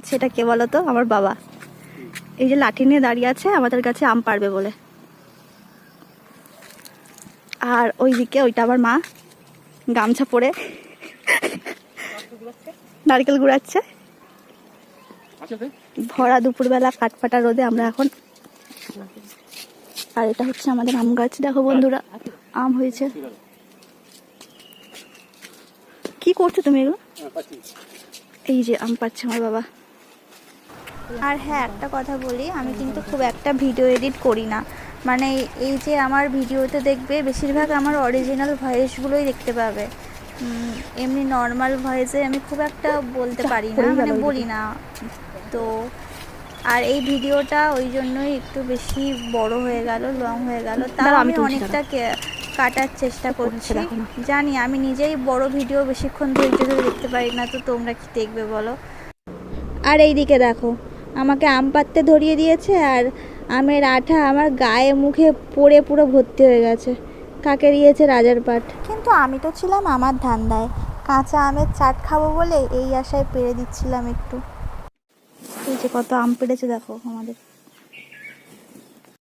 সেটা কে বলো তো? আমার বাবা। এই যে লাঠি নিয়ে দাঁড়িয়ে আছে আমাদের কাছে আম পারবে বলে। আর ওইদিকে ওইটা আবার মা গামছা পরে নারকেল গুড়াচ্ছে। ভরা দুপুরবেলা কাঠফাটা রোদে আমরা এখন। আর এটা হচ্ছে আমাদের আম গাছ, দেখো বন্ধুরা আম হয়েছে। কি করছো তুমি এগুলো? এই যে আম পাচ্ছে আমার বাবা। আর হ্যাঁ, একটা কথা বলি, আমি কিন্তু খুব একটা ভিডিও এডিট করি না। মানে এই যে আমার ভিডিওতে দেখবে বেশিরভাগ আমার অরিজিনাল ভয়েসগুলোই দেখতে পাবে। এমনি নর্মাল ভয়েসে আমি খুব একটা বলতে পারি না, মানে বলি না তো। আর এই ভিডিওটা ওই জন্যই একটু বেশি বড় হয়ে গেল, লং হয়ে গেল। তাও আমি অনেকটা কাটার চেষ্টা করছি। জানি আমি নিজেই বড় ভিডিও বেশিক্ষণ ধৈর্য ধরে দেখতে পারি না, তো তোমরা কি দেখবে বলো? আর এইদিকে দেখো, আমাকে আম পাড়তে ধরিয়ে দিয়েছে, আর আমের আঠা আমার গায়ে মুখে পড়ে পুরো ভর্তি হয়ে গেছে। কাকে দিয়েছে? রাজার পাট। কিন্তু আমি তো ছিলাম আমার ধান্দায়, কাঁচা আমের চাট খাবো বলে এই আশায় পেড়ে দিচ্ছিলাম একটু। এই যে কত আম পেড়েছে দেখো আমাদের।